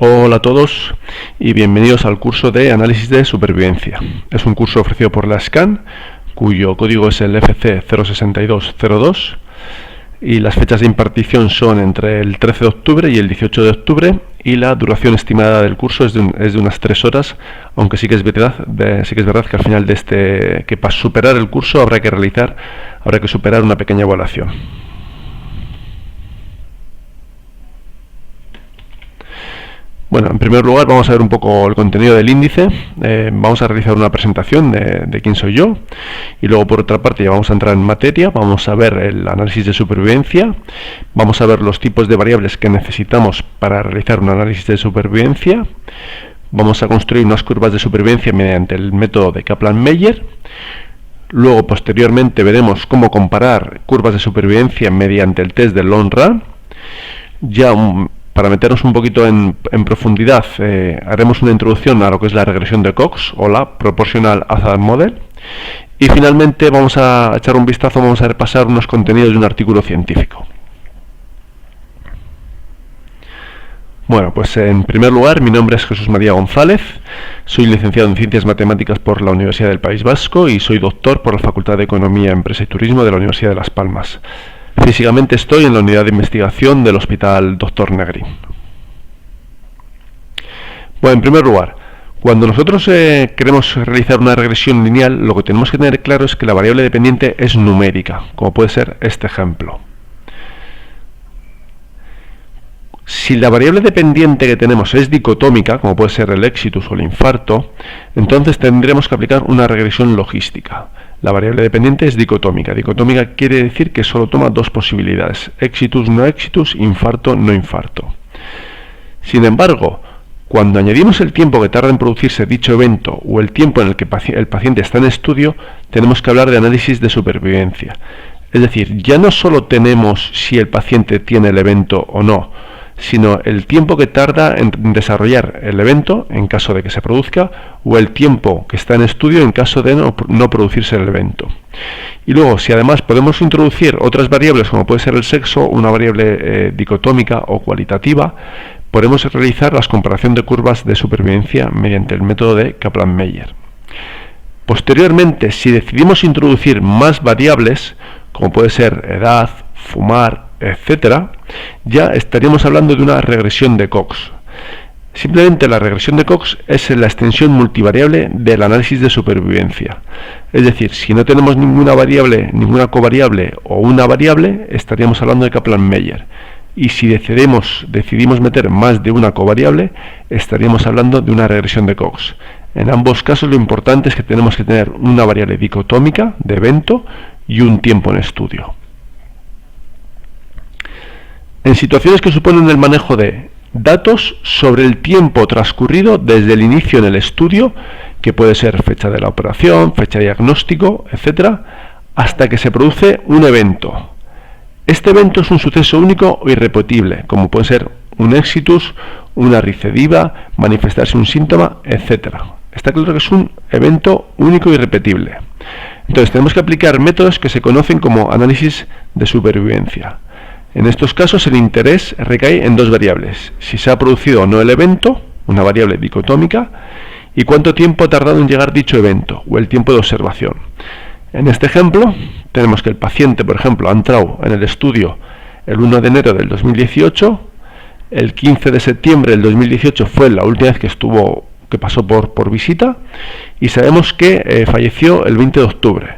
Hola a todos y bienvenidos al curso de Análisis de Supervivencia. Es un curso ofrecido por la SCAN, cuyo código es el FC 06202 y las fechas de impartición son entre el 13 de octubre y el 18 de octubre y la duración estimada del curso es de unas 3 horas, aunque sí que es verdad que al final de para superar el curso habrá que superar una pequeña evaluación. Bueno, en primer lugar vamos a ver un poco el contenido del índice, vamos a realizar una presentación de quién soy yo y luego por otra parte ya vamos a entrar en materia, vamos a ver el análisis de supervivencia, vamos a ver los tipos de variables que necesitamos para realizar un análisis de supervivencia, vamos a construir unas curvas de supervivencia mediante el método de Kaplan-Meier, luego posteriormente veremos cómo comparar curvas de supervivencia mediante el test de Long Run. Para meternos un poquito en profundidad, haremos una introducción a lo que es la regresión de Cox o la Proportional Hazard Model. Y finalmente vamos a echar un vistazo, vamos a repasar unos contenidos de un artículo científico. Bueno, pues en primer lugar, mi nombre es Jesús María González, soy licenciado en Ciencias Matemáticas por la Universidad del País Vasco y soy doctor por la Facultad de Economía, Empresa y Turismo de la Universidad de Las Palmas. Físicamente estoy en la unidad de investigación del Hospital Dr. Negrín. Bueno, en primer lugar, cuando nosotros queremos realizar una regresión lineal, lo que tenemos que tener claro es que la variable dependiente es numérica, como puede ser este ejemplo. Si la variable dependiente que tenemos es dicotómica, como puede ser el exitus o el infarto, entonces tendremos que aplicar una regresión logística. La variable dependiente es dicotómica. Dicotómica quiere decir que solo toma dos posibilidades: exitus, no exitus, infarto, no infarto. Sin embargo, cuando añadimos el tiempo que tarda en producirse dicho evento o el tiempo en el que el paciente está en estudio, tenemos que hablar de análisis de supervivencia. Es decir, ya no solo tenemos si el paciente tiene el evento o no, sino el tiempo que tarda en desarrollar el evento en caso de que se produzca o el tiempo que está en estudio en caso de no producirse el evento. Y luego, si además podemos introducir otras variables como puede ser el sexo, una variable dicotómica o cualitativa, podemos realizar la comparación de curvas de supervivencia mediante el método de Kaplan-Meier. Posteriormente, si decidimos introducir más variables, como puede ser edad, fumar, etcétera, ya estaríamos hablando de una regresión de Cox. Simplemente la regresión de Cox es la extensión multivariable del análisis de supervivencia. Es decir, si no tenemos ninguna variable, ninguna covariable o una variable, estaríamos hablando de Kaplan-Meier. Y si decidimos meter más de una covariable, estaríamos hablando de una regresión de Cox. En ambos casos lo importante es que tenemos que tener una variable dicotómica de evento y un tiempo en estudio. En situaciones que suponen el manejo de datos sobre el tiempo transcurrido desde el inicio en el estudio, que puede ser fecha de la operación, fecha de diagnóstico, etcétera, hasta que se produce un evento. Este evento es un suceso único o irrepetible, como puede ser un exitus, una recidiva, manifestarse un síntoma, etcétera. Está claro que es un evento único y irrepetible. Entonces tenemos que aplicar métodos que se conocen como análisis de supervivencia. En estos casos el interés recae en dos variables: si se ha producido o no el evento, una variable dicotómica, y cuánto tiempo ha tardado en llegar dicho evento, o el tiempo de observación. En este ejemplo, tenemos que el paciente, por ejemplo, ha entrado en el estudio el 1 de enero del 2018, el 15 de septiembre del 2018 fue la última vez que pasó por visita, y sabemos que falleció el 20 de octubre.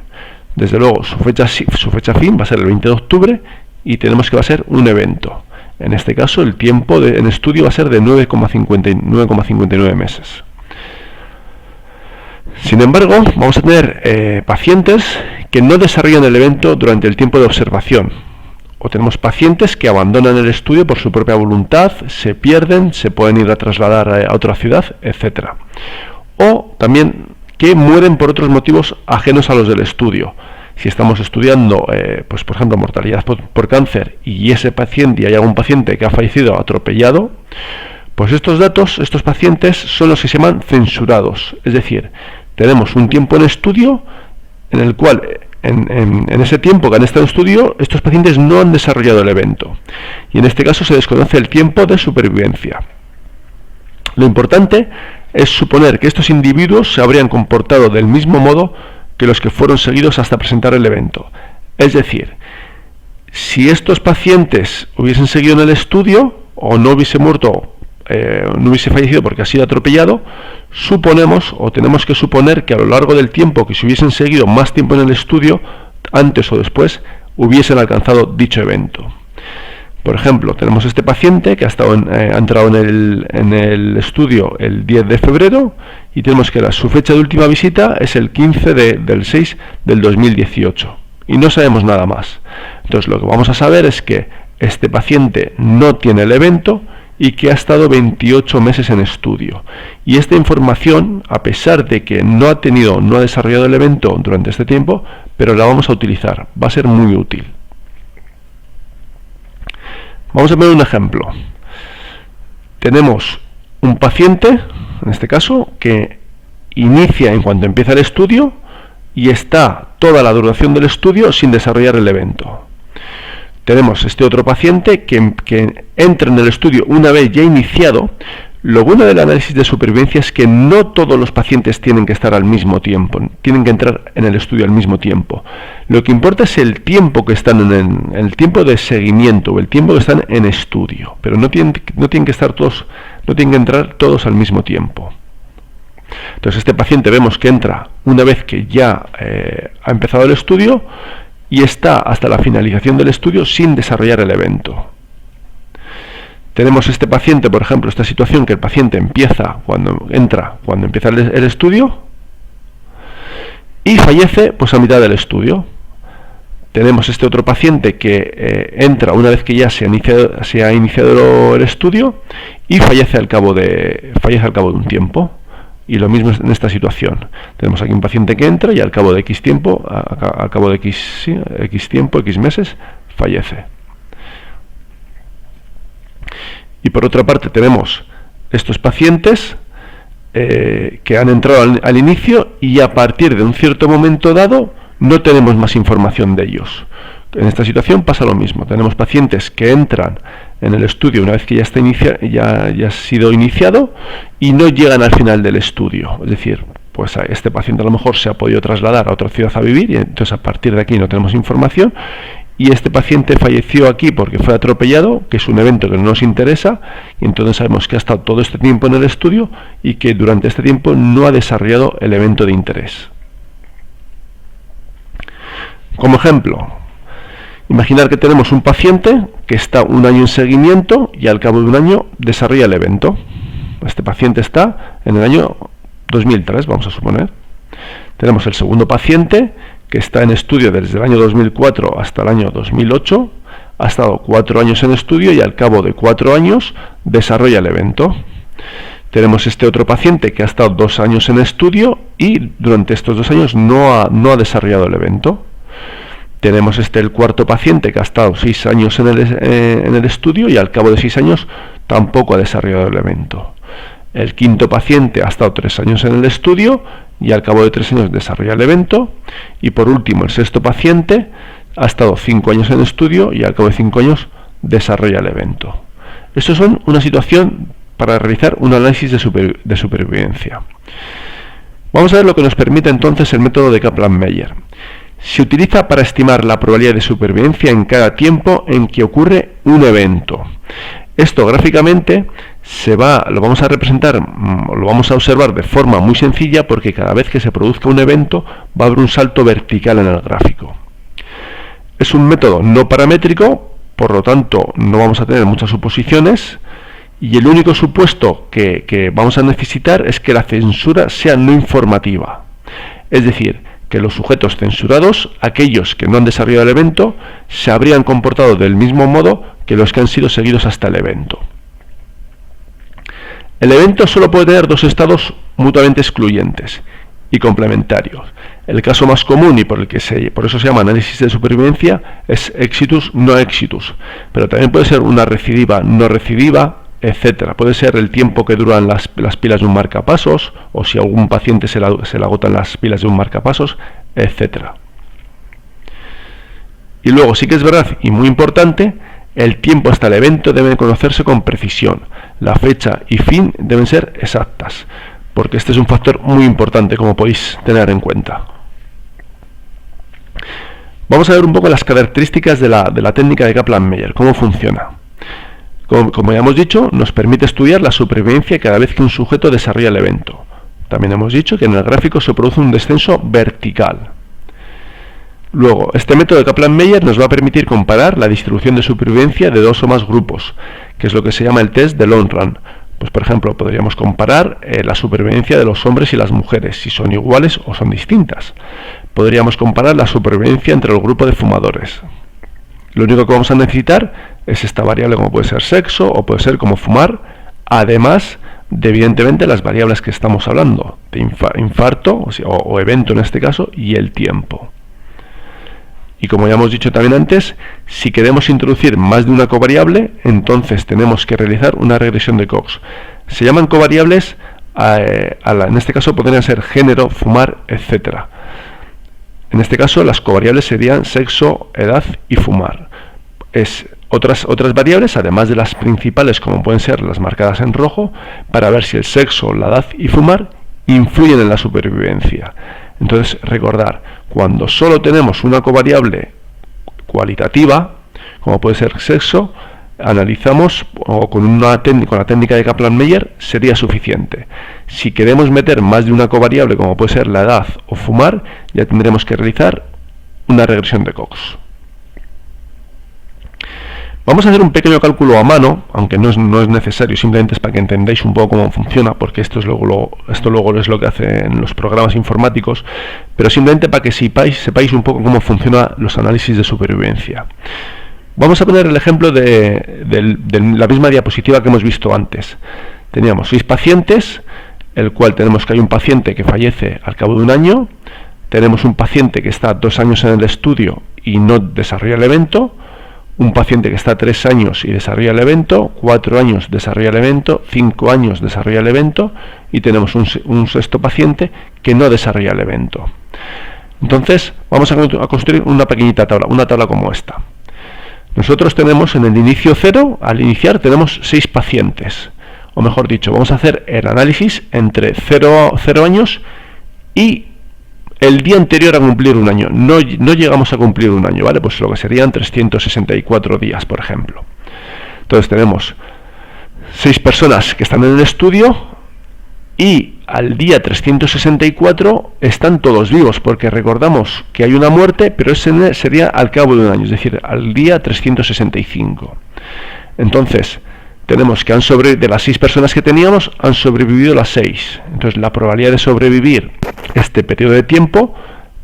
Desde luego, su fecha fin va a ser el 20 de octubre, y tenemos que va a ser un evento. En este caso el tiempo en estudio va a ser de 9,59 meses. Sin embargo, vamos a tener pacientes que no desarrollan el evento durante el tiempo de observación, o tenemos pacientes que abandonan el estudio por su propia voluntad, se pierden, se pueden ir a trasladar a otra ciudad, etcétera. O también que mueren por otros motivos ajenos a los del estudio. Si estamos estudiando, pues por ejemplo, mortalidad por cáncer y hay algún paciente que ha fallecido atropellado, pues estos datos, estos pacientes son los que se llaman censurados. Es decir, tenemos un tiempo en estudio en el cual, en ese tiempo que han estado en estudio, estos pacientes no han desarrollado el evento. Y en este caso se desconoce el tiempo de supervivencia. Lo importante es suponer que estos individuos se habrían comportado del mismo modo que los que fueron seguidos hasta presentar el evento. Es decir, si estos pacientes hubiesen seguido en el estudio o no hubiese muerto, no hubiese fallecido porque ha sido atropellado, suponemos o tenemos que suponer que a lo largo del tiempo que se hubiesen seguido más tiempo en el estudio, antes o después, hubiesen alcanzado dicho evento. Por ejemplo, tenemos este paciente que ha entrado en el estudio el 10 de febrero y tenemos que su fecha de última visita es el 15 del 6 del 2018 y no sabemos nada más. Entonces lo que vamos a saber es que este paciente no tiene el evento y que ha estado 28 meses en estudio. Y esta información, a pesar de que no ha desarrollado el evento durante este tiempo, pero la vamos a utilizar, va a ser muy útil. Vamos a poner un ejemplo. Tenemos un paciente, en este caso, que inicia en cuanto empieza el estudio y está toda la duración del estudio sin desarrollar el evento. Tenemos este otro paciente que entra en el estudio una vez ya iniciado. Lo bueno del análisis de supervivencia es que no todos los pacientes tienen que estar al mismo tiempo, tienen que entrar en el estudio al mismo tiempo. Lo que importa es el tiempo que están en el tiempo de seguimiento o el tiempo que están en estudio, pero no tienen que estar todos, no tienen que entrar todos al mismo tiempo. Entonces este paciente vemos que entra una vez que ya ha empezado el estudio y está hasta la finalización del estudio sin desarrollar el evento. Tenemos este paciente, por ejemplo, esta situación que el paciente empieza cuando empieza el estudio y fallece pues a mitad del estudio. Tenemos este otro paciente que entra una vez que ya se ha iniciado el estudio y fallece al cabo de un tiempo. Y lo mismo en esta situación. Tenemos aquí un paciente que entra y al cabo de X tiempo, X meses, fallece. Y por otra parte tenemos estos pacientes que han entrado al inicio y a partir de un cierto momento dado no tenemos más información de ellos. En esta situación pasa lo mismo. Tenemos pacientes que entran en el estudio una vez que ya ha sido iniciado y no llegan al final del estudio. Es decir, pues este paciente a lo mejor se ha podido trasladar a otra ciudad a vivir y entonces a partir de aquí no tenemos información. Y este paciente falleció aquí porque fue atropellado, que es un evento que no nos interesa, y entonces sabemos que ha estado todo este tiempo en el estudio y que durante este tiempo no ha desarrollado el evento de interés. Como ejemplo, imaginar que tenemos un paciente que está un año en seguimiento y al cabo de un año desarrolla el evento. Este paciente está en el año 2003, vamos a suponer. Tenemos el segundo paciente que está en estudio desde el año 2004 hasta el año 2008, ha estado 4 años en estudio y al cabo de 4 años desarrolla el evento. Tenemos este otro paciente que ha estado 2 años en estudio y durante estos 2 años no ha desarrollado el evento. Tenemos el cuarto paciente que ha estado 6 años en el estudio y al cabo de 6 años tampoco ha desarrollado el evento. El quinto paciente ha estado 3 años en el estudio y al cabo de 3 años desarrolla el evento. Y por último, el sexto paciente ha estado 5 años en estudio y al cabo de 5 años desarrolla el evento. Esto son una situación para realizar un análisis de supervivencia. Vamos a ver lo que nos permite entonces el método de Kaplan-Meier. Se utiliza para estimar la probabilidad de supervivencia en cada tiempo en que ocurre un evento. Esto gráficamente lo vamos a representar, lo vamos a observar de forma muy sencilla porque cada vez que se produzca un evento va a haber un salto vertical en el gráfico. Es un método no paramétrico, por lo tanto no vamos a tener muchas suposiciones y el único supuesto que vamos a necesitar es que la censura sea no informativa. Es decir, que los sujetos censurados, aquellos que no han desarrollado el evento, se habrían comportado del mismo modo que los que han sido seguidos hasta el evento. El evento solo puede tener 2 estados mutuamente excluyentes y complementarios. El caso más común y por eso se llama análisis de supervivencia es exitus no exitus, pero también puede ser una recidiva no recidiva, etcétera. Puede ser el tiempo que duran las pilas de un marcapasos, o si a algún paciente se le agotan las pilas de un marcapasos, etcétera. Y luego sí que es verdad, y muy importante, El tiempo hasta el evento debe conocerse con precisión. La fecha y fin deben ser exactas, porque este es un factor muy importante, como podéis tener en cuenta. Vamos a ver un poco las características de la técnica de Kaplan-Meier, cómo funciona. Como ya hemos dicho, nos permite estudiar la supervivencia cada vez que un sujeto desarrolla el evento. También hemos dicho que en el gráfico se produce un descenso vertical. Luego, este método de Kaplan-Meier nos va a permitir comparar la distribución de supervivencia de dos o más grupos, que es lo que se llama el test de long run. Pues, por ejemplo, podríamos comparar la supervivencia de los hombres y las mujeres, si son iguales o son distintas. Podríamos comparar la supervivencia entre el grupo de fumadores. Lo único que vamos a necesitar es esta variable, como puede ser sexo o puede ser como fumar, además de, evidentemente, las variables que estamos hablando, de infarto o evento en este caso, y el tiempo. Y como ya hemos dicho también antes, si queremos introducir más de una covariable, entonces tenemos que realizar una regresión de Cox. Se llaman covariables, en este caso podrían ser género, fumar, etc. En este caso las covariables serían sexo, edad y fumar. Otras variables, además de las principales, como pueden ser las marcadas en rojo, para ver si el sexo, la edad y fumar influyen en la supervivencia. Entonces, recordar, cuando solo tenemos una covariable cualitativa, como puede ser sexo, analizamos, o con la técnica de Kaplan-Meier sería suficiente. Si queremos meter más de una covariable, como puede ser la edad o fumar, ya tendremos que realizar una regresión de Cox. Vamos a hacer un pequeño cálculo a mano, aunque no es necesario, simplemente es para que entendáis un poco cómo funciona, porque esto luego es lo que hacen los programas informáticos, pero simplemente para que sepáis un poco cómo funcionan los análisis de supervivencia. Vamos a poner el ejemplo de la misma diapositiva que hemos visto antes. Teníamos 6 pacientes, el cual tenemos que hay un paciente que fallece al cabo de un año, tenemos un paciente que está 2 años en el estudio y no desarrolla el evento, un paciente que está 3 años y desarrolla el evento, 4 años desarrolla el evento, 5 años desarrolla el evento y tenemos un sexto paciente que no desarrolla el evento. Entonces vamos a construir una pequeñita tabla, una tabla como esta. Nosotros tenemos en el inicio 0, al iniciar tenemos 6 pacientes, o mejor dicho, vamos a hacer el análisis entre 0 años y el día anterior a cumplir un año. No llegamos a cumplir un año, ¿vale? Pues lo que serían 364 días, por ejemplo. Entonces tenemos 6 personas que están en el estudio y al día 364 están todos vivos, porque recordamos que hay una muerte, pero ese sería al cabo de un año, es decir, al día 365. Entonces, tenemos que de las 6 personas que teníamos, han sobrevivido las 6. Entonces, la probabilidad de sobrevivir este periodo de tiempo,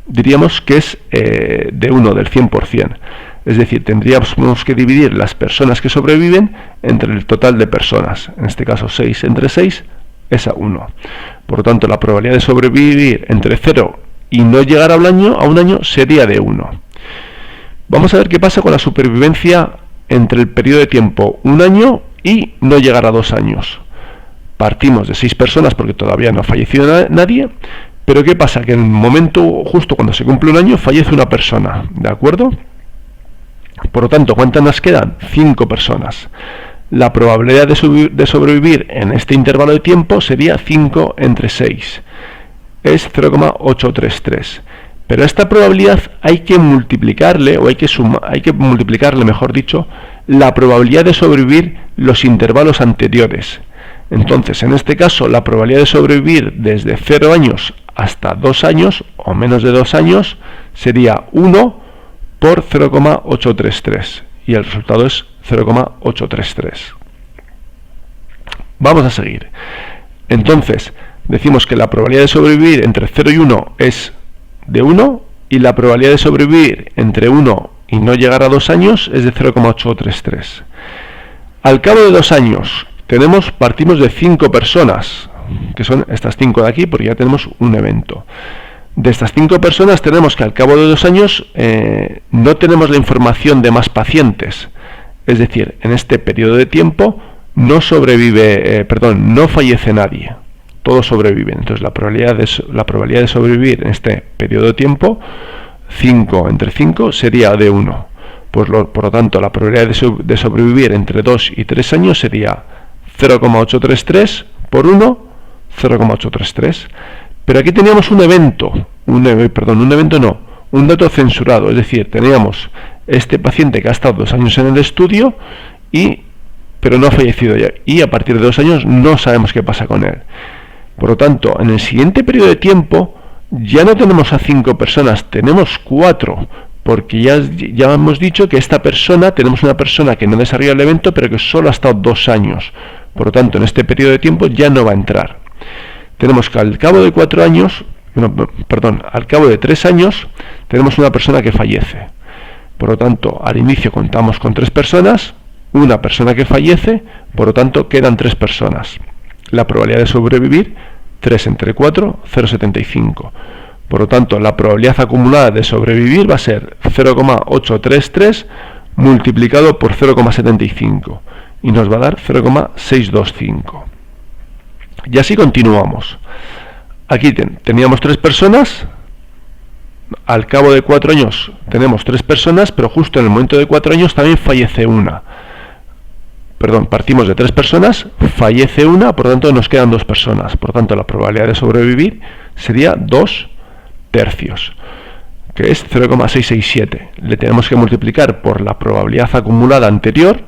diríamos que es de 1, del 100%. Es decir, tendríamos que dividir las personas que sobreviven entre el total de personas. En este caso, 6 entre 6 es a 1. Por lo tanto, la probabilidad de sobrevivir entre 0 y no llegar a un año sería de 1. Vamos a ver qué pasa con la supervivencia entre el periodo de tiempo 1 año y no llegar a 2 años. Partimos de 6 personas porque todavía no ha fallecido nadie, pero ¿qué pasa? Que en el momento justo cuando se cumple un año fallece una persona, ¿de acuerdo? Por lo tanto, ¿cuántas nos quedan? 5 personas. La probabilidad de sobrevivir en este intervalo de tiempo sería 5 entre 6. Es 0,833. Pero esta probabilidad hay que multiplicarle, o hay que multiplicarle, mejor dicho, la probabilidad de sobrevivir los intervalos anteriores. Entonces, en este caso, la probabilidad de sobrevivir desde 0 años hasta 2 años, o menos de 2 años, sería 1 por 0,833. Y el resultado es 0,833. Vamos a seguir. Entonces, decimos que la probabilidad de sobrevivir entre 0 y 1 es de 1, y la probabilidad de sobrevivir entre 1 y no llegar a 2 años es de 0,833. Al cabo de 2 años, partimos de 5 personas, que son estas 5 de aquí, porque ya tenemos un evento. De estas 5 personas tenemos que al cabo de 2 años no tenemos la información de más pacientes. Es decir, en este periodo de tiempo no fallece nadie. Todos sobreviven. Entonces la probabilidad de sobrevivir en este periodo de tiempo, 5 entre 5, sería de 1. por lo tanto, la probabilidad de sobrevivir entre 2 y 3 años sería 0,833 por 1, 0,833. Pero aquí teníamos un dato censurado, es decir, teníamos este paciente que ha estado 2 años en el estudio, pero no ha fallecido ya, y a partir de 2 años no sabemos qué pasa con él. Por lo tanto, en el siguiente periodo de tiempo ya no tenemos a 5 personas, tenemos 4, porque ya hemos dicho que tenemos una persona que no desarrolla el evento, pero que solo ha estado 2 años. Por lo tanto, en este periodo de tiempo ya no va a entrar. Tenemos que al cabo de 3 años, tenemos una persona que fallece. Por lo tanto, al inicio contamos con 3 personas, una persona que fallece, por lo tanto quedan 3 personas. La probabilidad de sobrevivir, 3 entre 4, 0,75. Por lo tanto, la probabilidad acumulada de sobrevivir va a ser 0,833 multiplicado por 0,75 y nos va a dar 0,625. Y así continuamos. Aquí teníamos 3 personas, al cabo de 4 años tenemos 3 personas, pero justo en el momento de 4 años también fallece una. Partimos de 3 personas, fallece una, por lo tanto nos quedan 2 personas. Por lo tanto, la probabilidad de sobrevivir sería 2 tercios, que es 0,667. Le tenemos que multiplicar por la probabilidad acumulada anterior,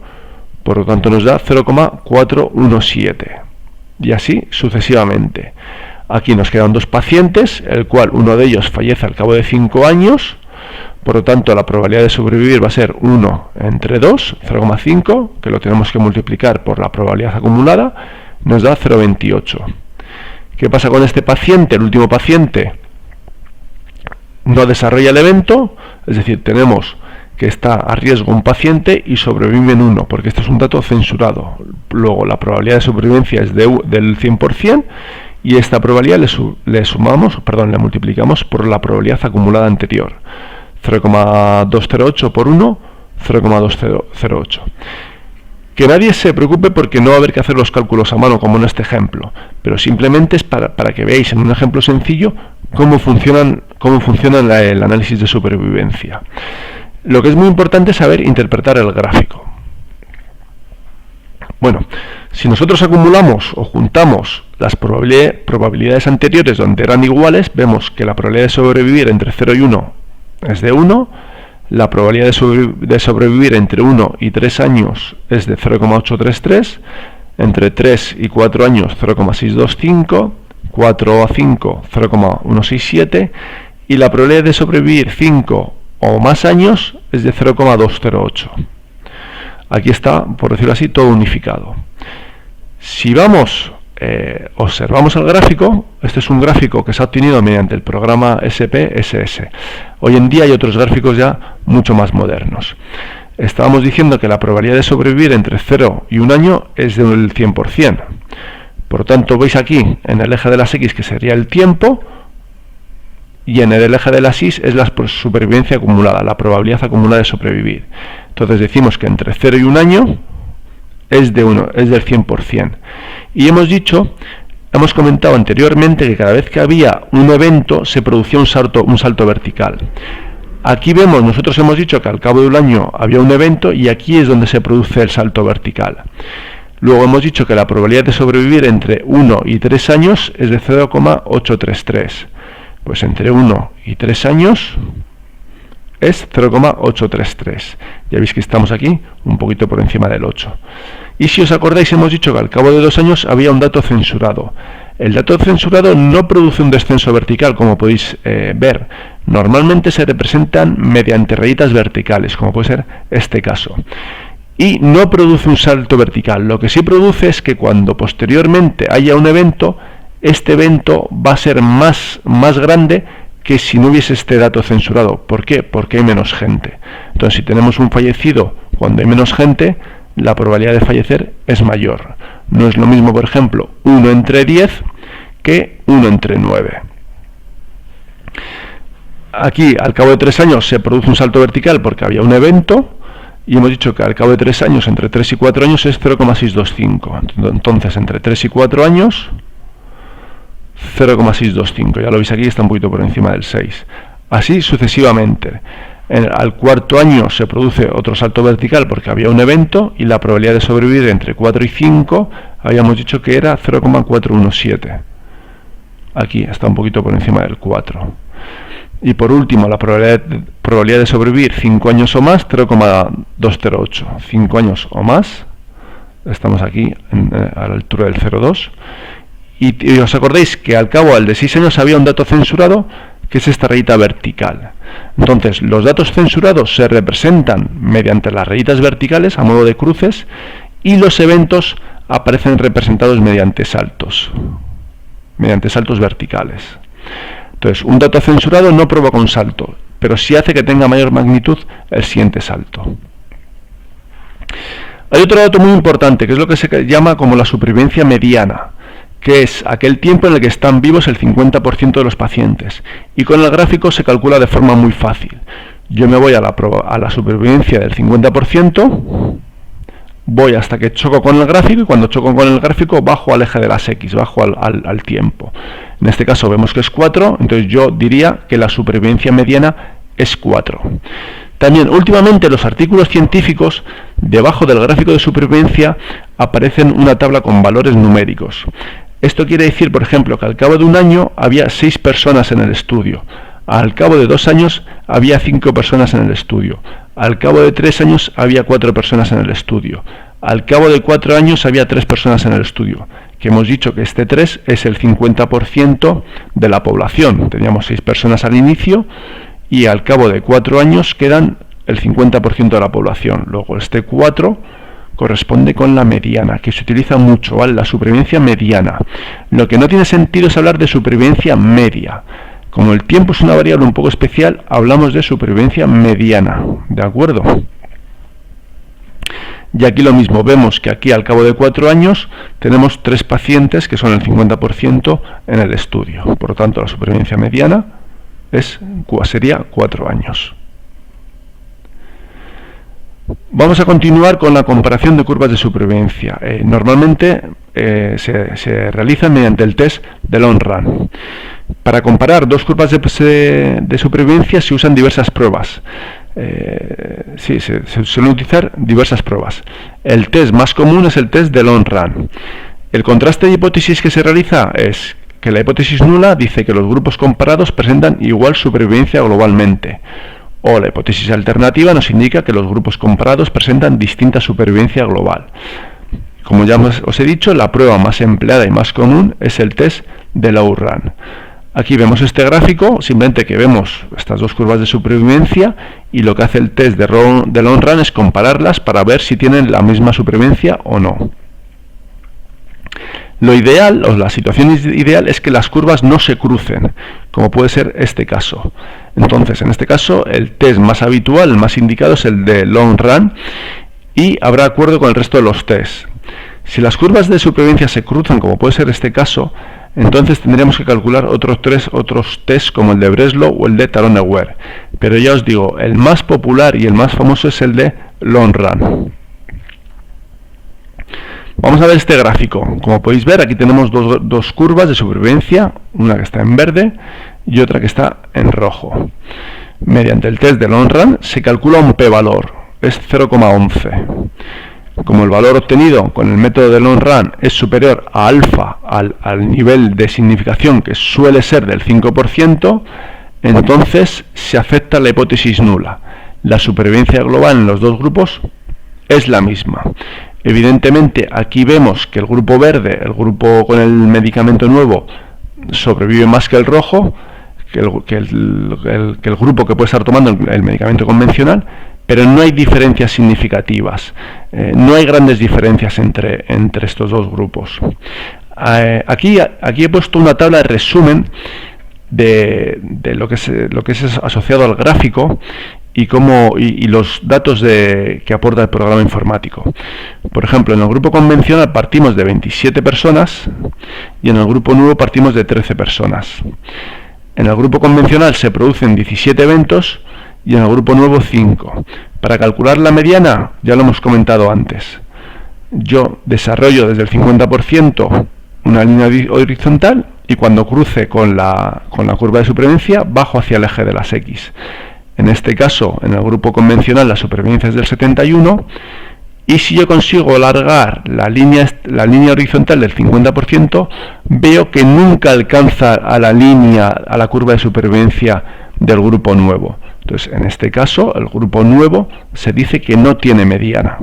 por lo tanto nos da 0,417. Y así sucesivamente. Aquí nos quedan 2 pacientes, el cual uno de ellos fallece al cabo de 5 años, por lo tanto la probabilidad de sobrevivir va a ser 1 entre 2, 0,5, que lo tenemos que multiplicar por la probabilidad acumulada, nos da 0,28. ¿Qué pasa con este paciente? El último paciente no desarrolla el evento, es decir, tenemos que está a riesgo un paciente y sobrevive en 1, porque este es un dato censurado. Luego la probabilidad de supervivencia es del 100%, y esta probabilidad le multiplicamos por la probabilidad acumulada anterior. 0,208 por 1, 0,208. Que nadie se preocupe porque no va a haber que hacer los cálculos a mano como en este ejemplo, pero simplemente es para que veáis en un ejemplo sencillo cómo funciona el análisis de supervivencia. Lo que es muy importante es saber interpretar el gráfico. Bueno, si nosotros acumulamos o juntamos las probabilidades anteriores donde eran iguales, vemos que la probabilidad de sobrevivir entre 0 y 1 es de 1, la probabilidad de sobrevivir entre 1 y 3 años es de 0,833, entre 3 y 4 años 0,625, 4 a 5 0,167 y la probabilidad de sobrevivir 5 o más años es de 0,208. Aquí está, por decirlo así, todo unificado. Si observamos el gráfico, este es un gráfico que se ha obtenido mediante el programa SPSS. Hoy en día hay otros gráficos ya mucho más modernos. Estábamos diciendo que la probabilidad de sobrevivir entre 0 y 1 año es del 100%. Por lo tanto, veis aquí en el eje de las X que sería el tiempo, y en el eje de las Y es la supervivencia acumulada, la probabilidad acumulada de sobrevivir. Entonces decimos que entre 0 y 1 año es del 100%. Y hemos comentado anteriormente que cada vez que había un evento se producía un salto vertical. Aquí nosotros hemos dicho que al cabo de un año había un evento y aquí es donde se produce el salto vertical. Luego hemos dicho que la probabilidad de sobrevivir entre 1 y 3 años es de 0,833. Pues entre 1 y 3 años es 0,833. Ya veis que estamos aquí un poquito por encima del 8. Y si os acordáis, hemos dicho que al cabo de 2 años había un dato censurado. El dato censurado no produce un descenso vertical, como podéis ver. Normalmente se representan mediante rayitas verticales, como puede ser este caso. Y no produce un salto vertical. Lo que sí produce es que cuando posteriormente haya un evento, este evento va a ser más grande que si no hubiese este dato censurado. ¿Por qué? Porque hay menos gente. Entonces, si tenemos un fallecido cuando hay menos gente, la probabilidad de fallecer es mayor. No es lo mismo, por ejemplo, 1 entre 10 que 1 entre 9. Aquí, al cabo de 3 años, se produce un salto vertical porque había un evento, y hemos dicho que al cabo de 3 años, entre 3 y 4 años, es 0,625. Entonces, entre 3 y 4 años, 0,625. Ya lo veis aquí, está un poquito por encima del 6. Así sucesivamente. Al cuarto año se produce otro salto vertical porque había un evento y la probabilidad de sobrevivir entre 4 y 5 habíamos dicho que era 0,417. Aquí está un poquito por encima del 4. Y por último, la probabilidad de sobrevivir 5 años o más, 0,208. 5 años o más, estamos aquí a la altura del 0,2. Y os acordáis que al cabo del de 6 años había un dato censurado, que es esta rayita vertical. Entonces, los datos censurados se representan mediante las rayitas verticales a modo de cruces y los eventos aparecen representados mediante saltos verticales. Entonces, un dato censurado no provoca un salto, pero sí hace que tenga mayor magnitud el siguiente salto. Hay otro dato muy importante, que es lo que se llama como la supervivencia mediana, que es aquel tiempo en el que están vivos el 50% de los pacientes, y con el gráfico se calcula de forma muy fácil. Yo me voy a la supervivencia del 50%, voy hasta que choco con el gráfico, y cuando choco con el gráfico bajo al eje de las X, bajo al tiempo. En este caso vemos que es 4, entonces yo diría que la supervivencia mediana es 4. También, últimamente, los artículos científicos, debajo del gráfico de supervivencia, aparecen una tabla con valores numéricos. Esto quiere decir, por ejemplo, que al cabo de un año había 6 personas en el estudio. Al cabo de 2 años había 5 personas en el estudio. Al cabo de 3 años había 4 personas en el estudio. Al cabo de 4 años había 3 personas en el estudio. Que hemos dicho que este 3 es el 50% de la población. Teníamos 6 personas al inicio y al cabo de 4 años quedan el 50% de la población. Luego este 4 corresponde con la mediana, que se utiliza mucho, ¿vale? La supervivencia mediana. Lo que no tiene sentido es hablar de supervivencia media. Como el tiempo es una variable un poco especial, hablamos de supervivencia mediana, ¿de acuerdo? Y aquí lo mismo, vemos que aquí al cabo de 4 años tenemos 3 pacientes que son el 50% en el estudio. Por lo tanto, la supervivencia mediana sería 4 años. Vamos a continuar con la comparación de curvas de supervivencia. Normalmente se realiza mediante el test de long run. Para comparar dos curvas de supervivencia se usan diversas pruebas. Se suelen utilizar diversas pruebas. El test más común es el test de long run. El contraste de hipótesis que se realiza es que la hipótesis nula dice que los grupos comparados presentan igual supervivencia globalmente. O la hipótesis alternativa nos indica que los grupos comparados presentan distinta supervivencia global. Como ya os he dicho, la prueba más empleada y más común es el test de long run. Aquí vemos este gráfico, simplemente que vemos estas dos curvas de supervivencia y lo que hace el test de long run es compararlas para ver si tienen la misma supervivencia o no. Lo ideal, o la situación ideal, es que las curvas no se crucen, como puede ser este caso. Entonces, en este caso, el test más habitual, el más indicado, es el de long run y habrá acuerdo con el resto de los tests. Si las curvas de supervivencia se cruzan, como puede ser este caso, entonces tendríamos que calcular otros tests como el de Breslow o el de Taron-Ewer. Pero ya os digo, el más popular y el más famoso es el de long run. Vamos a ver este gráfico. Como podéis ver, aquí tenemos dos curvas de supervivencia, una que está en verde y otra que está en rojo. Mediante el test de long run se calcula un p-valor, es 0,11. Como el valor obtenido con el método de long run es superior a alfa, al nivel de significación que suele ser del 5%, entonces se acepta la hipótesis nula. La supervivencia global en los dos grupos es la misma. Evidentemente, aquí vemos que el grupo verde, el grupo con el medicamento nuevo, sobrevive más que el rojo, que el grupo que puede estar tomando el medicamento convencional, pero no hay diferencias significativas, no hay grandes diferencias entre estos dos grupos. Aquí he puesto una tabla de resumen de lo que es asociado al gráfico y los datos que aporta el programa informático. Por ejemplo, en el grupo convencional partimos de 27 personas y en el grupo nuevo partimos de 13 personas. En el grupo convencional se producen 17 eventos y en el grupo nuevo 5. Para calcular la mediana, ya lo hemos comentado antes. Yo desarrollo desde el 50% una línea horizontal y cuando cruce con la curva de supervivencia bajo hacia el eje de las X. En este caso, en el grupo convencional la supervivencia es del 71%, y si yo consigo alargar la línea horizontal del 50%, veo que nunca alcanza a la curva de supervivencia del grupo nuevo. Entonces, en este caso, el grupo nuevo se dice que no tiene mediana.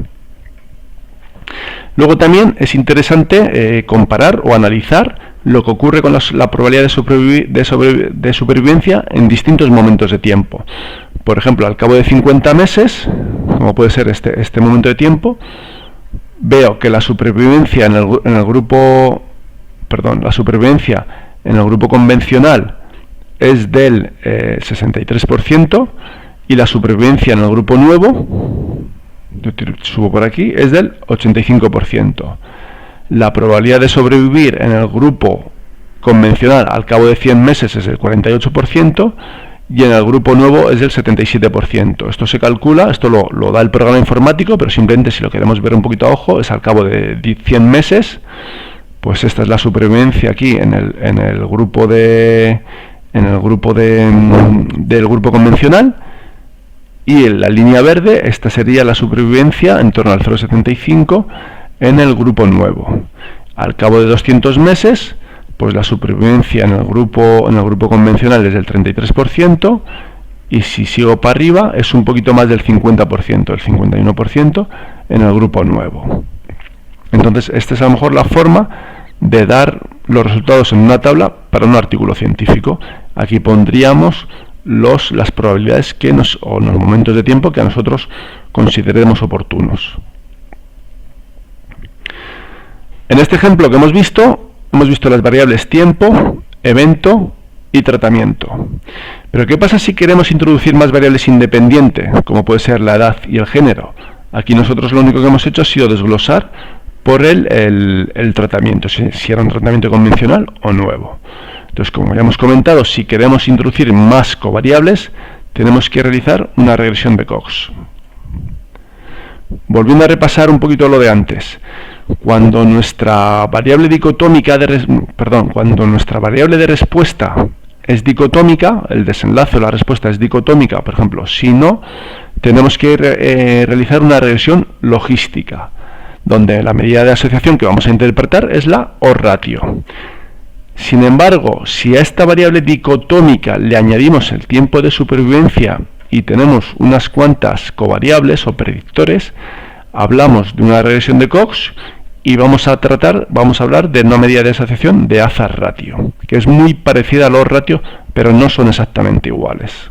Luego también es interesante comparar o analizar lo que ocurre con la probabilidad de supervivencia en distintos momentos de tiempo. Por ejemplo, al cabo de 50 meses, como puede ser este momento de tiempo, veo que la supervivencia en el grupo convencional es del 63%, y la supervivencia en el grupo nuevo, yo subo por aquí, es del 85%. La probabilidad de sobrevivir en el grupo convencional al cabo de 100 meses es del 48%, y en el grupo nuevo es del 77%. Esto se calcula, esto lo da el programa informático, pero simplemente si lo queremos ver un poquito a ojo, es al cabo de 100 meses, pues esta es la supervivencia aquí en el grupo del grupo convencional, y en la línea verde, esta sería la supervivencia en torno al 0,75 en el grupo nuevo. Al cabo de 200 meses, pues la supervivencia en el grupo convencional es del 33%, y si sigo para arriba es un poquito más del 50%, el 51% en el grupo nuevo. Entonces, esta es a lo mejor la forma de dar los resultados en una tabla para un artículo científico. Aquí pondríamos las probabilidades o los momentos de tiempo que a nosotros consideremos oportunos. En este ejemplo que hemos visto las variables tiempo, evento y tratamiento. Pero ¿qué pasa si queremos introducir más variables independientes, como puede ser la edad y el género? Aquí nosotros lo único que hemos hecho ha sido desglosar por el tratamiento, si era un tratamiento convencional o nuevo. Entonces, como ya hemos comentado, si queremos introducir más covariables, tenemos que realizar una regresión de Cox. Volviendo a repasar un poquito lo de antes, cuando nuestra variable de respuesta es dicotómica, el desenlace o la respuesta es dicotómica, por ejemplo, si no, tenemos que realizar una regresión logística, donde la medida de asociación que vamos a interpretar es la O-ratio. Sin embargo, si a esta variable dicotómica le añadimos el tiempo de supervivencia y tenemos unas cuantas covariables o predictores, hablamos de una regresión de Cox y vamos a hablar de una medida de asociación de hazard ratio, que es muy parecida al O-ratio, pero no son exactamente iguales.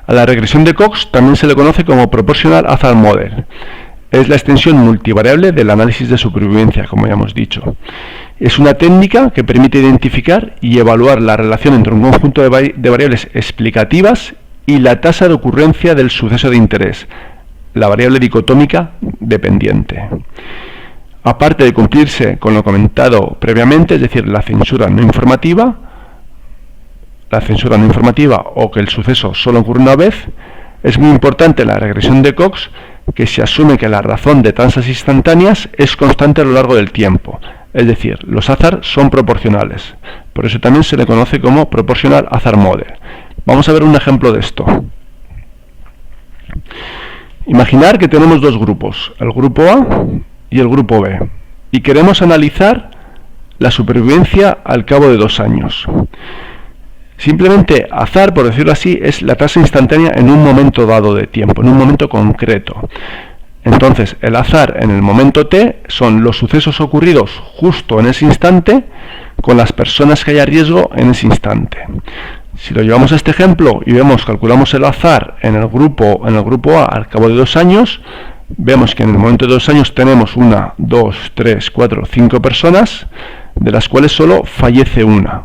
A la regresión de Cox también se le conoce como Proportional Hazard Model. Es la extensión multivariable del análisis de supervivencia, como ya hemos dicho. Es una técnica que permite identificar y evaluar la relación entre un conjunto de variables explicativas y la tasa de ocurrencia del suceso de interés, la variable dicotómica dependiente. Aparte de cumplirse con lo comentado previamente, es decir, la censura no informativa o que el suceso solo ocurre una vez, es muy importante la regresión de Cox, que se asume que la razón de tasas instantáneas es constante a lo largo del tiempo, es decir, los hazard son proporcionales. Por eso también se le conoce como Proportional Hazard Model. Vamos a ver un ejemplo de esto. Imaginar que tenemos dos grupos, el grupo A y el grupo B, y queremos analizar la supervivencia al cabo de 2 años. Simplemente azar, por decirlo así, es la tasa instantánea en un momento dado de tiempo, en un momento concreto. Entonces, el azar en el momento t son los sucesos ocurridos justo en ese instante con las personas que haya riesgo en ese instante. Si lo llevamos a este ejemplo y calculamos el azar en el grupo A al cabo de 2 años, vemos que en el momento de 2 años tenemos 1, 2, 3, 4, 5 personas, de las cuales solo fallece una.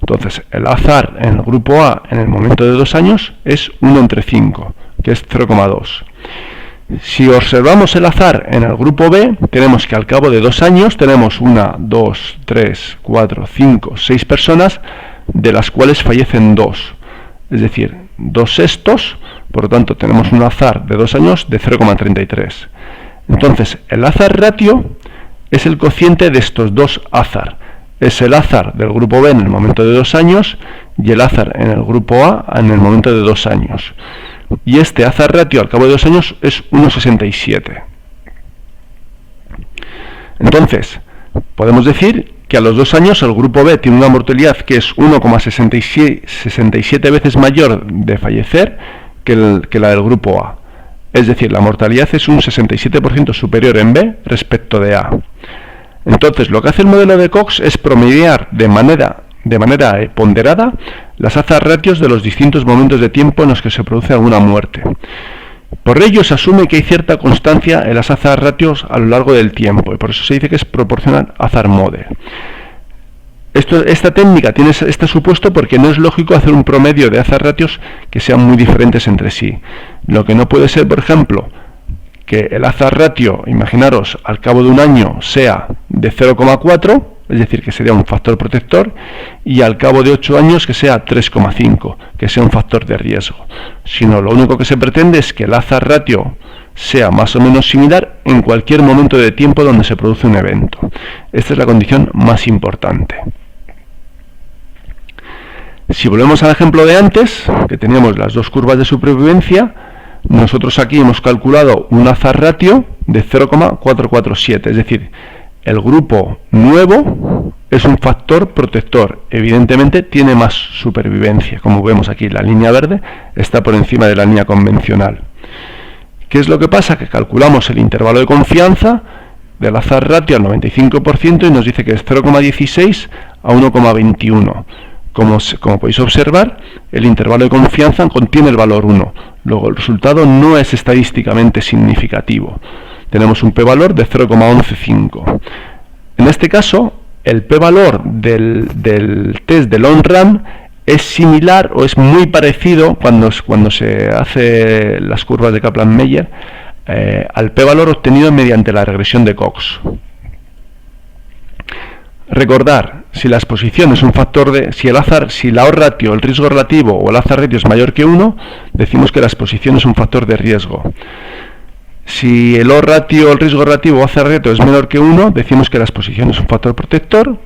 Entonces, el azar en el grupo A en el momento de 2 años es 1 entre 5, que es 0,2. Si observamos el azar en el grupo B, tenemos que al cabo de 2 años tenemos 1, 2, 3, 4, 5, 6 personas, de las cuales fallecen 2. Es decir, 2 sextos, por lo tanto tenemos un azar de 2 años de 0,33. Entonces, el hazard ratio es el cociente de estos dos hazard. es el azar del grupo B en el momento de 2 años y el azar en el grupo A en el momento de 2 años. Y este hazard ratio al cabo de 2 años es 1,67. Entonces, podemos decir que a los 2 años el grupo B tiene una mortalidad que es 1,67 veces mayor de fallecer que la del grupo A. Es decir, la mortalidad es un 67% superior en B respecto de A. Entonces, lo que hace el modelo de Cox es promediar de manera ponderada las hazard ratios de los distintos momentos de tiempo en los que se produce alguna muerte. Por ello se asume que hay cierta constancia en las hazard ratios a lo largo del tiempo, y por eso se dice que es proporcional hazard model. Esta técnica tiene este supuesto porque no es lógico hacer un promedio de hazard ratios que sean muy diferentes entre sí. Lo que no puede ser, por ejemplo, que el hazard ratio, imaginaros, al cabo de un año sea de 0,4, es decir, que sería un factor protector, y al cabo de 8 años que sea 3,5, que sea un factor de riesgo. Sino lo único que se pretende es que el hazard ratio sea más o menos similar en cualquier momento de tiempo donde se produce un evento. Esta es la condición más importante. Si volvemos al ejemplo de antes, que teníamos las dos curvas de supervivencia, nosotros aquí hemos calculado un hazard ratio de 0,447, es decir, el grupo nuevo es un factor protector, evidentemente tiene más supervivencia, como vemos aquí la línea verde está por encima de la línea convencional. ¿Qué es lo que pasa? Que calculamos el intervalo de confianza del hazard ratio al 95% y nos dice que es 0,16 a 1,21. Como podéis observar, el intervalo de confianza contiene el valor 1, luego el resultado no es estadísticamente significativo. Tenemos un p-valor de 0,115. En este caso, el p-valor del test de long run es similar o es muy parecido cuando se hace las curvas de Kaplan-Meier al p-valor obtenido mediante la regresión de Cox. Recordar, si la exposición es un factor si la odds ratio, el riesgo relativo o el hazard ratio es mayor que 1, decimos que la exposición es un factor de riesgo. Si el odds ratio, el riesgo relativo o hazard ratio es menor que 1, decimos que la exposición es un factor protector.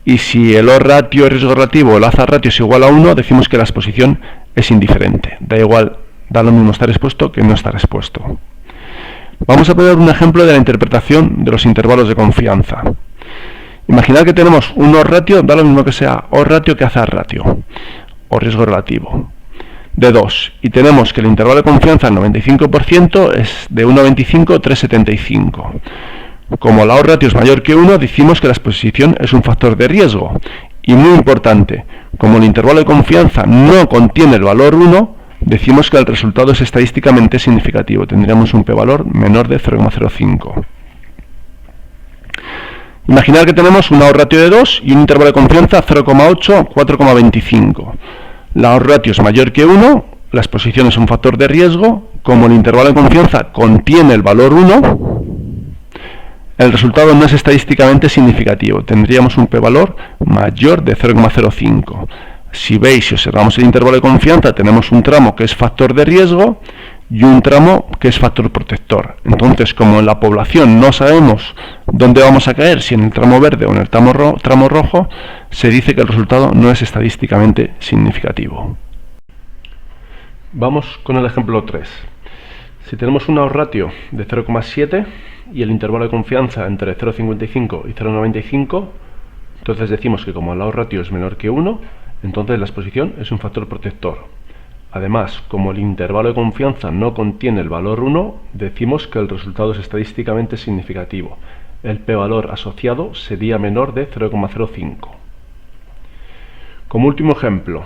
Y si el odds ratio, el riesgo relativo o el hazard ratio es igual a 1, decimos que la exposición es indiferente. Da lo mismo estar expuesto que no estar expuesto. Vamos a poner un ejemplo de la interpretación de los intervalos de confianza. Imaginad que tenemos un odds ratio, da lo mismo que sea odds ratio que hazard ratio, o riesgo relativo, de 2. Y tenemos que el intervalo de confianza al 95% es de 1,25 a 3,75. Como la odds ratio es mayor que 1, decimos que la exposición es un factor de riesgo. Y muy importante, como el intervalo de confianza no contiene el valor 1, decimos que el resultado es estadísticamente significativo. Tendríamos un p-valor menor de 0,05. Imaginad que tenemos una odds ratio de 2 y un intervalo de confianza 0,8 a 4,25. La odds ratio es mayor que 1, la exposición es un factor de riesgo. Como el intervalo de confianza contiene el valor 1, el resultado no es estadísticamente significativo. Tendríamos un p-valor mayor de 0,05. Si veis, si observamos el intervalo de confianza, tenemos un tramo que es factor de riesgo y un tramo que es factor protector. Entonces, como en la población no sabemos dónde vamos a caer, si en el tramo verde o en el tramo rojo, se dice que el resultado no es estadísticamente significativo. Vamos con el ejemplo 3. Si tenemos una odds ratio de 0,7 y el intervalo de confianza entre 0,55 y 0,95, entonces decimos que como la odds ratio es menor que 1, entonces la exposición es un factor protector. Además, como el intervalo de confianza no contiene el valor 1, decimos que el resultado es estadísticamente significativo. El p-valor asociado sería menor de 0,05. Como último ejemplo,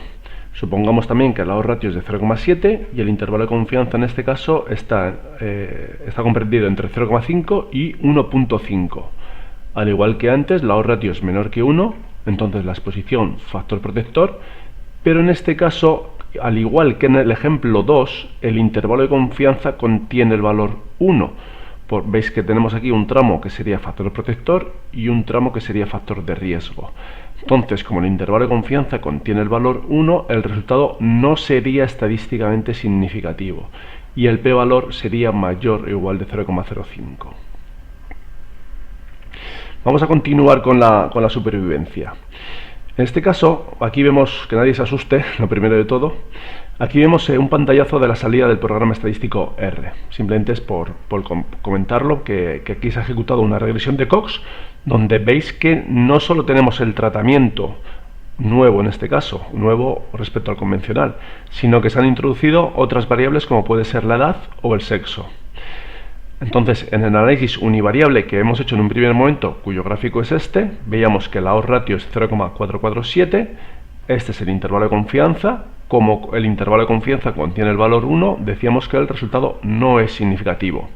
supongamos también que la odds ratio es de 0,7 y el intervalo de confianza en este caso está comprendido entre 0,5 y 1,5. Al igual que antes, la odds ratio es menor que 1, entonces la exposición factor protector, pero en este caso, al igual que en el ejemplo 2, el intervalo de confianza contiene el valor 1. Veis que tenemos aquí un tramo que sería factor protector y un tramo que sería factor de riesgo. Entonces, como el intervalo de confianza contiene el valor 1, el resultado no sería estadísticamente significativo y el p-valor sería mayor o igual de 0,05. Vamos a continuar con la supervivencia. En este caso, aquí vemos, que nadie se asuste, lo primero de todo, aquí vemos un pantallazo de la salida del programa estadístico R. Simplemente es por comentarlo, que aquí se ha ejecutado una regresión de Cox, donde veis que no solo tenemos el tratamiento nuevo, en este caso, nuevo respecto al convencional, sino que se han introducido otras variables como puede ser la edad o el sexo. Entonces, en el análisis univariable que hemos hecho en un primer momento, cuyo gráfico es este, veíamos que la odds ratio es 0,447, este es el intervalo de confianza. Como el intervalo de confianza contiene el valor 1, decíamos que el resultado no es significativo.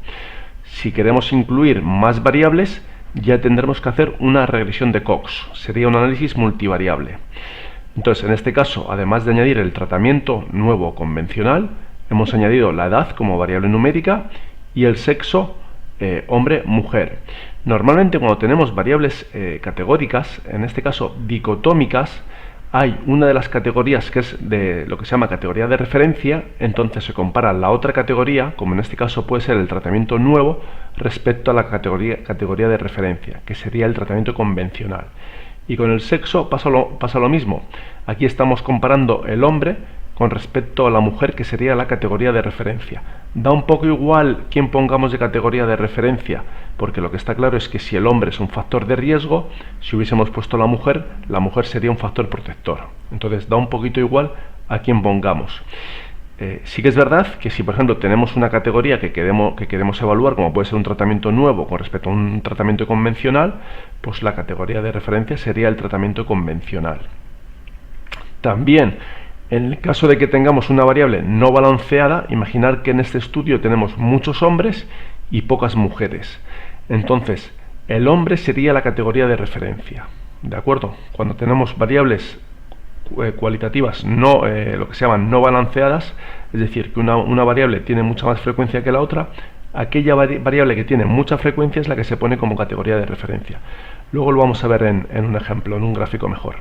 Si queremos incluir más variables, ya tendremos que hacer una regresión de Cox, sería un análisis multivariable. Entonces, en este caso, además de añadir el tratamiento nuevo convencional, hemos añadido la edad como variable numérica y el sexo, hombre-mujer. Normalmente cuando tenemos variables categóricas, en este caso dicotómicas, hay una de las categorías que es de lo que se llama categoría de referencia, entonces se compara la otra categoría, como en este caso puede ser el tratamiento nuevo, respecto a la categoría de referencia, que sería el tratamiento convencional. Y con el sexo pasa lo mismo. Aquí estamos comparando el hombre con respecto a la mujer, que sería la categoría de referencia. Da un poco igual quién pongamos de categoría de referencia, porque lo que está claro es que si el hombre es un factor de riesgo, si hubiésemos puesto la mujer sería un factor protector. Entonces da un poquito igual a quién pongamos. Sí que es verdad que si, por ejemplo, tenemos una categoría que queremos evaluar, como puede ser un tratamiento nuevo con respecto a un tratamiento convencional, pues la categoría de referencia sería el tratamiento convencional. También, en el caso de que tengamos una variable no balanceada, imaginar que en este estudio tenemos muchos hombres y pocas mujeres. Entonces, el hombre sería la categoría de referencia. ¿De acuerdo? Cuando tenemos variables cualitativas lo que se llaman no balanceadas, es decir, que una variable tiene mucha más frecuencia que la otra, aquella variable que tiene mucha frecuencia es la que se pone como categoría de referencia. Luego lo vamos a ver en un ejemplo, en un gráfico mejor.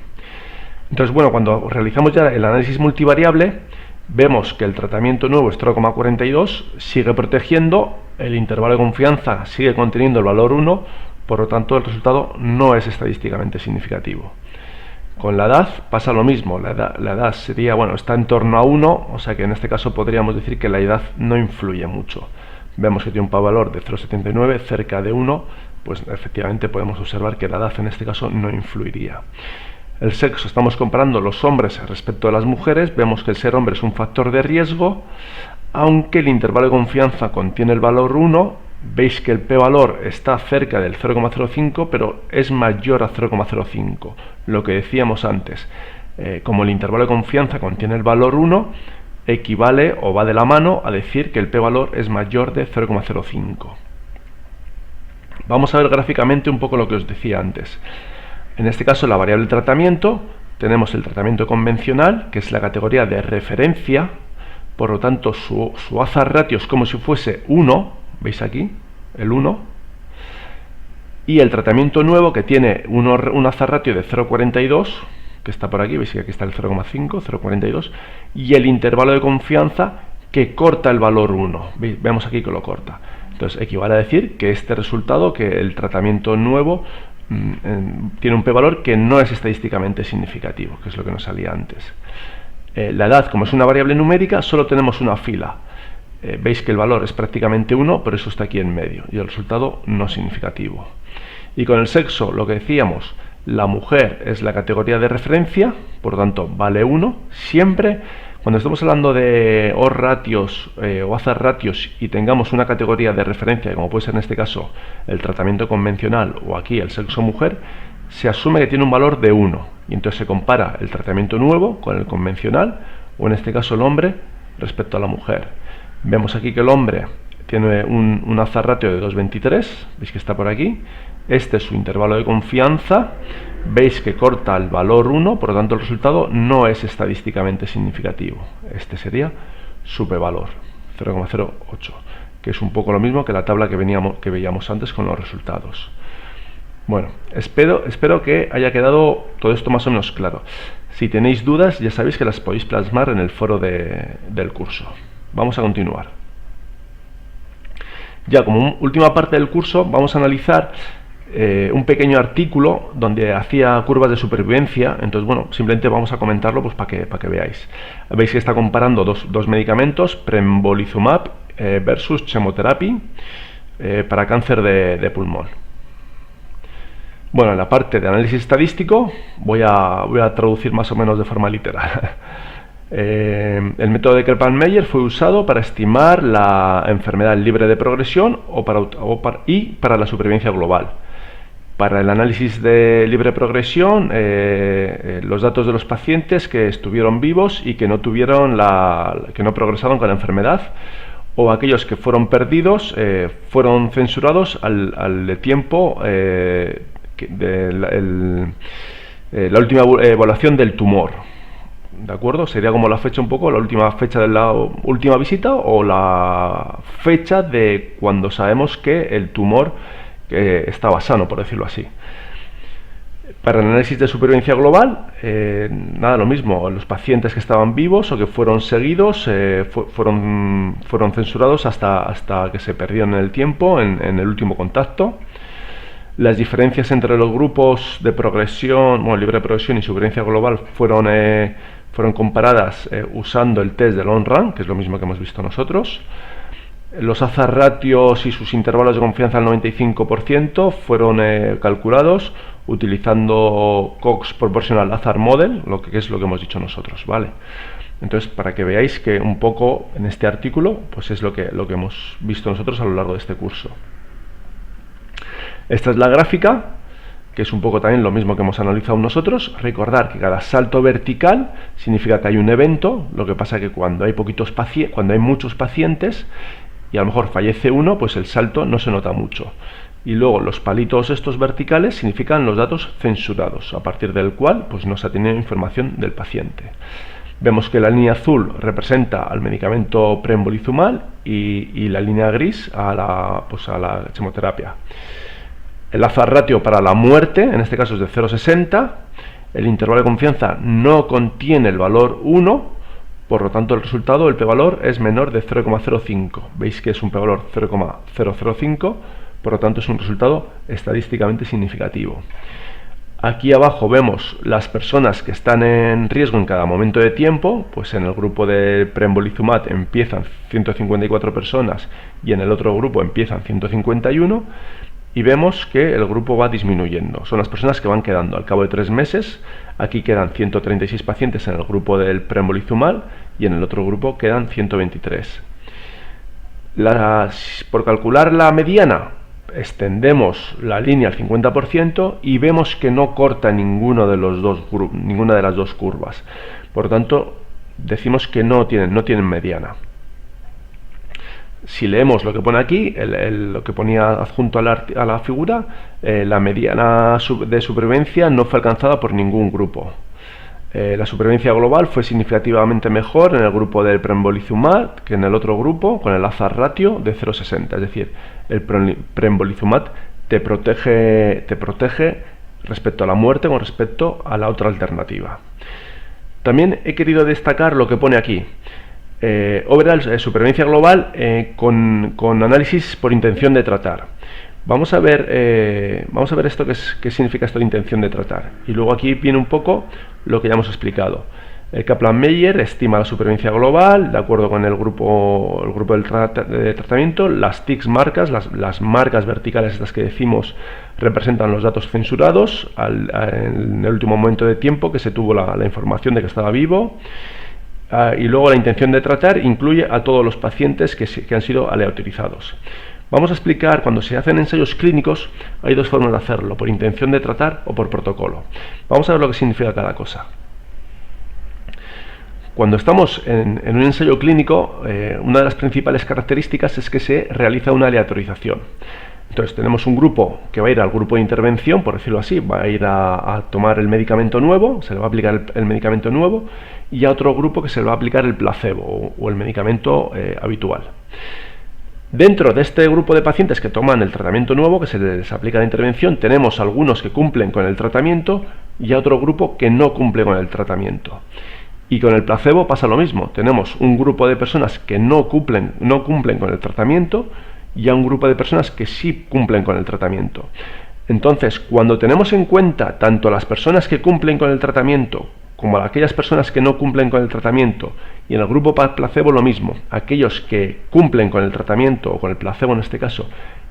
Entonces, bueno, cuando realizamos ya el análisis multivariable, vemos que el tratamiento nuevo es 0,42, sigue protegiendo, el intervalo de confianza sigue conteniendo el valor 1, por lo tanto el resultado no es estadísticamente significativo. Con la edad pasa lo mismo, la edad sería, bueno, está en torno a 1, o sea que en este caso podríamos decir que la edad no influye mucho. Vemos que tiene un valor de 0,79, cerca de 1, pues efectivamente podemos observar que la edad en este caso no influiría. El sexo, estamos comparando los hombres respecto a las mujeres, vemos que el ser hombre es un factor de riesgo, aunque el intervalo de confianza contiene el valor 1, veis que el p-valor está cerca del 0,05, pero es mayor a 0,05, lo que decíamos antes. Como el intervalo de confianza contiene el valor 1, equivale o va de la mano a decir que el p-valor es mayor de 0,05. Vamos a ver gráficamente un poco lo que os decía antes. En este caso, la variable tratamiento, tenemos el tratamiento convencional, que es la categoría de referencia, por lo tanto su hazard ratio es como si fuese 1, ¿veis aquí? El 1. Y el tratamiento nuevo, que tiene un hazard ratio de 0,42, que está por aquí, veis que aquí está el 0,5, 0,42, y el intervalo de confianza, que corta el valor 1. Vemos aquí que lo corta. Entonces equivale a decir que este resultado, que el tratamiento nuevo tiene un p-valor que no es estadísticamente significativo, que es lo que nos salía antes. La edad, como es una variable numérica, solo tenemos una fila. Veis que el valor es prácticamente 1, pero eso está aquí en medio, y el resultado no significativo. Y con el sexo, lo que decíamos, la mujer es la categoría de referencia, por lo tanto vale 1, siempre. Cuando estamos hablando de odds ratios o hazard ratios y tengamos una categoría de referencia, como puede ser en este caso el tratamiento convencional o aquí el sexo mujer, se asume que tiene un valor de 1 y entonces se compara el tratamiento nuevo con el convencional o en este caso el hombre respecto a la mujer. Vemos aquí que el hombre tiene un hazard ratio de 2,23, veis que está por aquí. Este es su intervalo de confianza, veis que corta el valor 1, por lo tanto el resultado no es estadísticamente significativo. Este sería su p-valor, 0,08, que es un poco lo mismo que la tabla que veíamos antes con los resultados. Bueno, espero que haya quedado todo esto más o menos claro. Si tenéis dudas, ya sabéis que las podéis plasmar en el foro del curso. Vamos a continuar. Ya como última parte del curso vamos a analizar un pequeño artículo donde hacía curvas de supervivencia. Entonces, bueno, simplemente vamos a comentarlo pues para que veáis. Veis que está comparando dos medicamentos, pembrolizumab versus chemotherapy para cáncer de pulmón. Bueno, en la parte de análisis estadístico voy a traducir más o menos de forma literal. El método de Kaplan-Meier fue usado para estimar la enfermedad libre de progresión y para la supervivencia global. Para el análisis de libre progresión, los datos de los pacientes que estuvieron vivos y que no progresaron con la enfermedad, o aquellos que fueron perdidos, fueron censurados al tiempo la última evaluación del tumor. ¿De acuerdo? Sería como la fecha un poco, la última fecha de la última visita o la fecha de cuando sabemos que el tumor estaba sano, por decirlo así. Para el análisis de supervivencia global, nada, lo mismo. Los pacientes que estaban vivos o que fueron seguidos fueron censurados hasta que se perdieron en el tiempo, en el último contacto. Las diferencias entre los grupos de progresión, libre progresión y supervivencia global fueron comparadas usando el test de long run, que es lo mismo que hemos visto nosotros. Los hazard ratios y sus intervalos de confianza al 95% fueron calculados utilizando Cox Proportional Hazard Model, que es lo que hemos dicho nosotros, ¿vale? Entonces, para que veáis que un poco en este artículo, pues es lo que hemos visto nosotros a lo largo de este curso. Esta es la gráfica, que es un poco también lo mismo que hemos analizado nosotros. Recordar que cada salto vertical significa que hay un evento. Lo que pasa es que cuando hay muchos pacientes y a lo mejor fallece uno, pues el salto no se nota mucho. Y luego los palitos estos verticales significan los datos censurados, a partir del cual pues no se ha tenido información del paciente. Vemos que la línea azul representa al medicamento pembrolizumab y la línea gris a la chemoterapia. El hazard ratio para la muerte, en este caso es de 0,60. El intervalo de confianza no contiene el valor 1, por lo tanto el resultado, el p-valor, es menor de 0,05. Veis que es un p-valor 0,005, por lo tanto es un resultado estadísticamente significativo. Aquí abajo vemos las personas que están en riesgo en cada momento de tiempo. Pues en el grupo de pembrolizumab empiezan 154 personas y en el otro grupo empiezan 151. Y vemos que el grupo va disminuyendo. Son las personas que van quedando al cabo de 3 meses. Aquí quedan 136 pacientes en el grupo del pembrolizumab y en el otro grupo quedan 123. Por calcular la mediana, extendemos la línea al 50% y vemos que no corta ninguna de las dos curvas. Por lo tanto, decimos que no tienen mediana. Si leemos lo que pone aquí, lo que ponía adjunto a la figura, la mediana de supervivencia no fue alcanzada por ningún grupo. La supervivencia global fue significativamente mejor en el grupo del pembrolizumab que en el otro grupo, con el hazard ratio de 0,60. Es decir, el pembrolizumab te protege respecto a la muerte con respecto a la otra alternativa. También he querido destacar lo que pone aquí. Overall, supervivencia global con análisis por intención de tratar. Vamos a ver esto qué significa esto de intención de tratar. Y luego aquí viene un poco lo que ya hemos explicado. El Kaplan-Meier estima la supervivencia global de acuerdo con el grupo de tratamiento. Las tics marcas, las marcas verticales estas que decimos, representan los datos censurados en el último momento de tiempo que se tuvo la información de que estaba vivo. Y luego la intención de tratar incluye a todos los pacientes que han sido aleatorizados. Vamos a explicar, cuando se hacen ensayos clínicos, hay dos formas de hacerlo, por intención de tratar o por protocolo. Vamos a ver lo que significa cada cosa. Cuando estamos en un ensayo clínico, una de las principales características es que se realiza una aleatorización. Entonces tenemos un grupo que va a ir al grupo de intervención, por decirlo así, va a ir a tomar el medicamento nuevo, se le va a aplicar el medicamento nuevo, y a otro grupo que se le va a aplicar el placebo o el medicamento habitual. Dentro de este grupo de pacientes que toman el tratamiento nuevo, que se les aplica la intervención, tenemos algunos que cumplen con el tratamiento y a otro grupo que no cumple con el tratamiento. Y con el placebo pasa lo mismo, tenemos un grupo de personas que no cumplen con el tratamiento y a un grupo de personas que sí cumplen con el tratamiento. Entonces, cuando tenemos en cuenta tanto las personas que cumplen con el tratamiento como aquellas personas que no cumplen con el tratamiento, y en el grupo placebo lo mismo, aquellos que cumplen con el tratamiento, o con el placebo en este caso,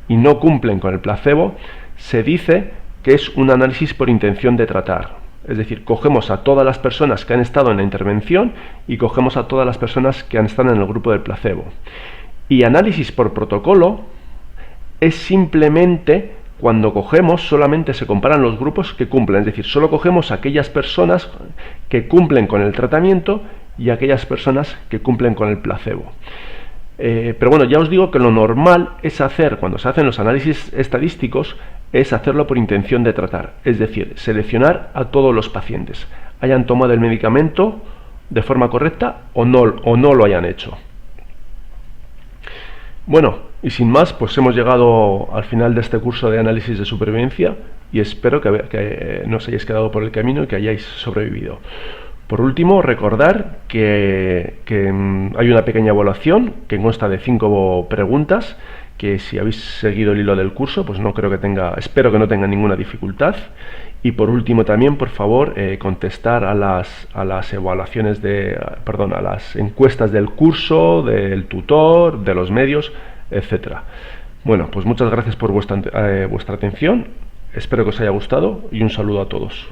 y no cumplen con el placebo, se dice que es un análisis por intención de tratar. Es decir, cogemos a todas las personas que han estado en la intervención y cogemos a todas las personas que han estado en el grupo del placebo. Y análisis por protocolo es simplemente cuando cogemos, solamente se comparan los grupos que cumplen, es decir, solo cogemos a aquellas personas que cumplen con el tratamiento y aquellas personas que cumplen con el placebo. Pero bueno, ya os digo que lo normal es hacer, cuando se hacen los análisis estadísticos, es hacerlo por intención de tratar, es decir, seleccionar a todos los pacientes, hayan tomado el medicamento de forma correcta o no lo hayan hecho. Bueno, y sin más, pues hemos llegado al final de este curso de análisis de supervivencia y espero que no os hayáis quedado por el camino y que hayáis sobrevivido. Por último, recordar que hay una pequeña evaluación que consta de 5 preguntas, que si habéis seguido el hilo del curso, pues espero que no tenga ninguna dificultad. Y por último también, por favor, contestar a las evaluaciones a las encuestas del curso, del tutor, de los medios, etcétera. Bueno, pues muchas gracias por vuestra atención, espero que os haya gustado y un saludo a todos.